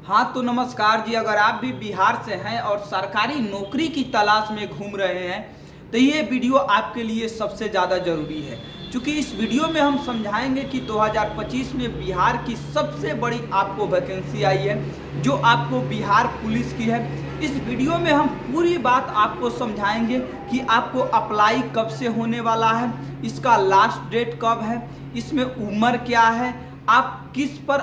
हाँ तो नमस्कार जी। अगर आप भी बिहार से हैं और सरकारी नौकरी की तलाश में घूम रहे हैं तो ये वीडियो आपके लिए सबसे ज़्यादा ज़रूरी है, क्योंकि इस वीडियो में हम समझाएंगे कि 2025 में बिहार की सबसे बड़ी आपको वैकेंसी आई है जो आपको बिहार पुलिस की है। इस वीडियो में हम पूरी बात आपको समझाएंगे कि आपको अप्लाई कब से होने वाला है, इसका लास्ट डेट कब है, इसमें उम्र क्या है, आप किस पर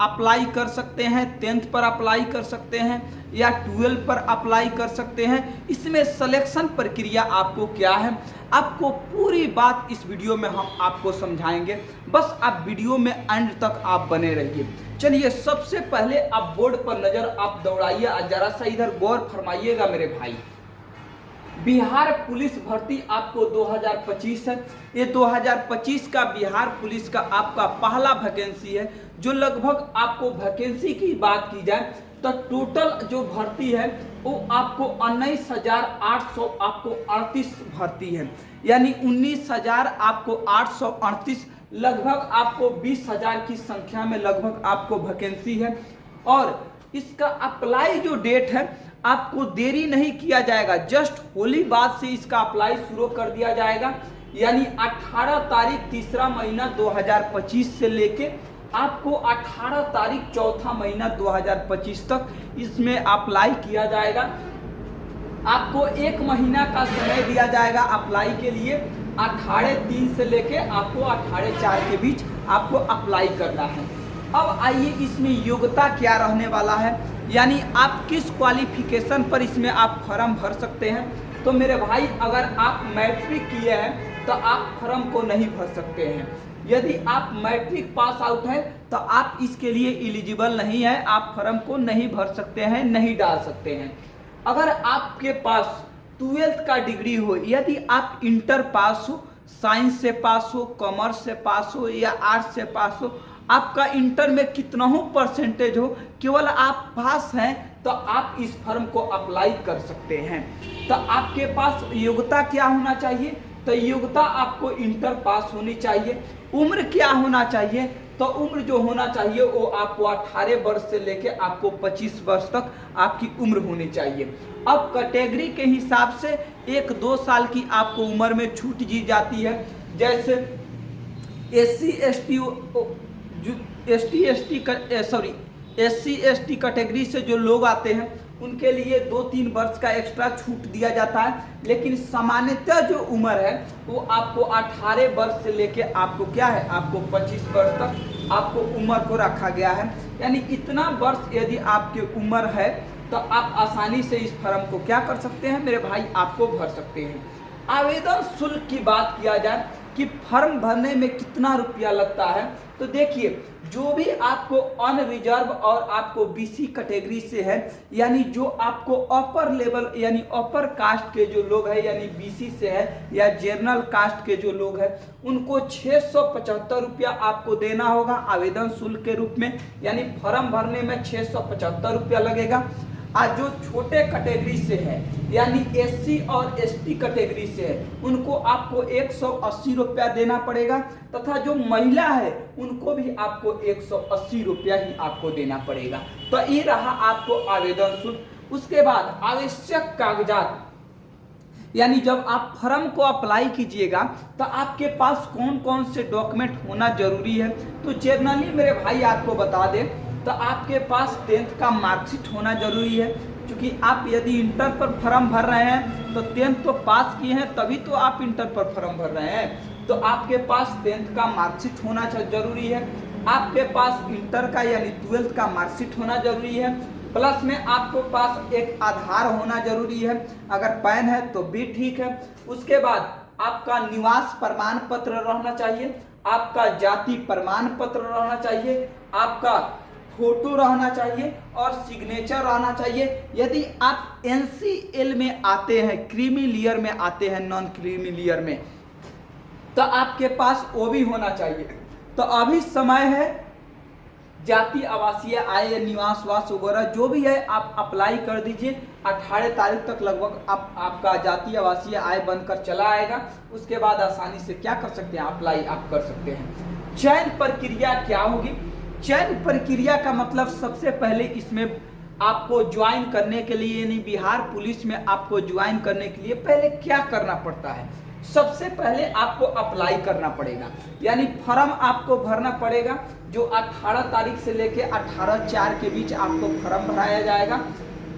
अप्लाई कर सकते हैं, 10th पर अप्लाई कर सकते हैं या 12 पर अप्लाई कर सकते हैं, इसमें सिलेक्शन प्रक्रिया आपको क्या है, आपको पूरी बात इस वीडियो में हम आपको समझाएंगे। बस आप वीडियो में एंड तक आप बने रहिए। चलिए सबसे पहले आप बोर्ड पर नजर आप दौड़ाइए, जरा सा इधर गौर फरमाइएगा मेरे भाई। बिहार पुलिस भर्ती आपको 2025 है। ये 2025 का बिहार पुलिस का आपका पहला वैकेंसी है, जो लगभग आपको वैकेंसी की बात की जाए तो टोटल जो भर्ती है वो आपको 19,800 आपको 38 भर्ती है, यानी 19,000 आपको 838, लगभग आपको 20,000 की संख्या में लगभग आपको वैकेंसी है। और इसका अप्लाई जो डेट है आपको देरी नहीं किया जाएगा, जस्ट होली बाद से इसका अप्लाई शुरू कर दिया जाएगा, यानी 18 तारीख तीसरा महीना 2025 से लेके आपको 18 तारीख चौथा महीना 2025 तक इसमें अप्लाई किया जाएगा। आपको 1 महीना का समय दिया जाएगा अप्लाई के लिए। 18/3 से लेके आपको 18/4 के बीच आपको अप्लाई करना है। अब आइए इसमें योग्यता क्या रहने वाला है, यानी आप किस क्वालिफिकेशन पर इसमें आप फॉर्म भर सकते हैं। तो मेरे भाई अगर आप मैट्रिक किए हैं तो आप फॉर्म को नहीं भर सकते हैं। यदि आप मैट्रिक पास आउट है तो आप इसके लिए एलिजिबल नहीं है, आप फॉर्म को नहीं भर सकते हैं, नहीं डाल सकते हैं। अगर आपके पास 12th का डिग्री हो, यदि आप इंटर पास हो, साइंस से पास हो, कॉमर्स से पास हो या आर्ट्स से पास हो, आपका इंटर में कितना हो परसेंटेज हो, केवल आप पास हैं तो आप इस फॉर्म को अप्लाई कर सकते हैं। तो आपके पास योग्यता क्या होना चाहिए, तो योग्यता आपको इंटर पास होनी चाहिए। उम्र क्या होना चाहिए, तो उम्र जो होना चाहिए वो आपको 18 वर्ष से लेके आपको 25 वर्ष तक आपकी उम्र होनी चाहिए। अब कैटेगरी के हिसाब से 1-2 साल की आपको उम्र में छूट दी जाती है, जैसे SC ST कैटेगरी से जो लोग आते हैं उनके लिए 2-3 वर्ष का एक्स्ट्रा छूट दिया जाता है, लेकिन सामान्यतः जो उम्र है वो आपको 18 वर्ष से लेके आपको क्या है, आपको 25 वर्ष तक आपको उम्र को रखा गया है। यानी इतना वर्ष यदि आपकी उम्र है तो आप आसानी से इस फॉर्म को क्या कर सकते हैं मेरे भाई, आपको भर सकते हैं। आवेदन शुल्क की बात किया जाए कि फॉर्म भरने में कितना रुपया लगता है, तो देखिए जो भी आपको अनरिजर्व और आपको BC कैटेगरी से है, यानी जो आपको अपर लेवल यानी अपर कास्ट के जो लोग हैं यानी BC से है या जनरल कास्ट के जो लोग हैं, उनको 675 रुपया आपको देना होगा आवेदन शुल्क के रूप में, यानी फॉर्म भरने में 675 रुपया लगेगा। आज जो छोटे कैटेगरी से है यानी SC और ST कैटेगरी से है उनको आपको 180 रुपया देना पड़ेगा, तथा जो महिला है उनको भी आपको 180 रुपया ही आपको देना पड़ेगा। तो ये रहा आपको आवेदन शुल्क। उसके बाद आवश्यक कागजात, यानी जब आप फॉर्म को अप्लाई कीजिएगा तो आपके पास कौन कौन से डॉक्यूमेंट होना जरूरी है, तो जनरली मेरे भाई आपको बता दें तो आपके पास 10th का मार्कशीट होना जरूरी है, क्योंकि आप यदि इंटर पर फॉर्म भर रहे हैं तो 10th तो पास किए हैं तभी तो आप इंटर पर फॉर्म भर रहे हैं, तो आपके पास 10th का मार्कशीट होना जरूरी है। आपके पास इंटर का यानी 12th का मार्कशीट होना जरूरी है, प्लस में आपके पास एक आधार होना जरूरी है, अगर पैन है तो भी ठीक है। उसके बाद आपका निवास प्रमाण पत्र रहना चाहिए, आपका जाति प्रमाण पत्र रहना चाहिए, आपका फोटो रहना चाहिए और सिग्नेचर रहना चाहिए। यदि आप NCL में आते हैं, क्रीमी लेयर में आते हैं, नॉन क्रीमी लेयर में, तो आपके पास वो भी होना चाहिए। तो अभी समय है, जाति आवासीय आय निवास वास वगैरह जो भी है आप अप्लाई कर दीजिए। 18 तारीख तक लगभग आपका जाति आवासीय आय बनकर चला आएगा। उसके बाद आसानी से क्या कर सकते हैं, अप्लाई आप कर सकते हैं। चयन प्रक्रिया क्या होगी, चयन प्रक्रिया का मतलब सबसे पहले इसमें आपको ज्वाइन करने के लिए यानी बिहार पुलिस में आपको ज्वाइन करने के लिए पहले क्या करना पड़ता है। सबसे पहले आपको अप्लाई करना पड़ेगा, यानी फॉर्म आपको भरना पड़ेगा, जो 18 तारीख से लेके 18/4 के बीच आपको फॉर्म भराया जाएगा।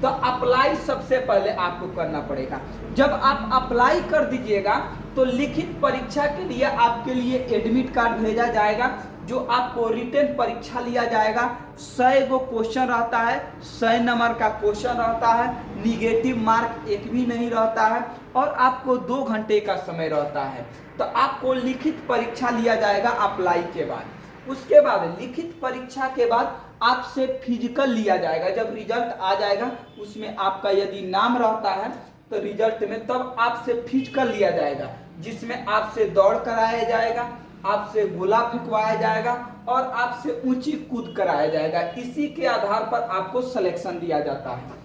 तो अप्लाई सबसे पहले आपको करना पड़ेगा। जब आप अप्लाई कर दीजिएगा तो लिखित परीक्षा के लिए आपके लिए एडमिट कार्ड भेजा जाएगा, जो आपको रिटन परीक्षा लिया जाएगा। 100 गो क्वेश्चन रहता है, 100 नंबर का क्वेश्चन रहता है, निगेटिव मार्क एक भी नहीं रहता है और आपको 2 घंटे का समय रहता है। तो आपको लिखित परीक्षा लिया जाएगा अप्लाई के बाद। उसके बाद लिखित परीक्षा के बाद आपसे फिजिकल लिया जाएगा। जब रिजल्ट आ जाएगा उसमें आपका यदि नाम रहता है तो रिजल्ट में तब आपसे फिजिकल लिया जाएगा, जिसमें आपसे दौड़ कराया जाएगा, आपसे गोला फेंकवाया जाएगा और आपसे ऊंची कूद कराया जाएगा। इसी के आधार पर आपको सिलेक्शन दिया जाता है।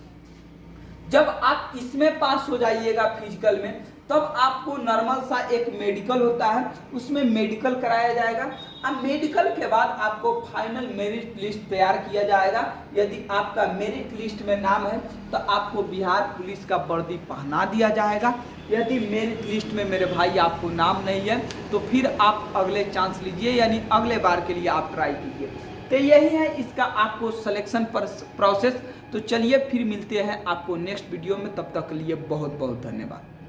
जब आप इसमें पास हो जाइएगा फिजिकल में, तब आपको नॉर्मल सा एक मेडिकल होता है, उसमें मेडिकल कराया जाएगा। अब मेडिकल के बाद आपको फाइनल मेरिट लिस्ट तैयार किया जाएगा। यदि आपका मेरिट लिस्ट में नाम है तो आपको बिहार पुलिस का वर्दी पहना दिया जाएगा। यदि मेरिट लिस्ट में मेरे भाई आपको नाम नहीं है तो फिर आप अगले चांस लीजिए, यानी अगले बार के लिए आप ट्राई कीजिए। तो यही है इसका आपको सिलेक्शन प्रोसेस। तो चलिए फिर मिलते हैं आपको नेक्स्ट वीडियो में, तब तक के लिए बहुत बहुत धन्यवाद।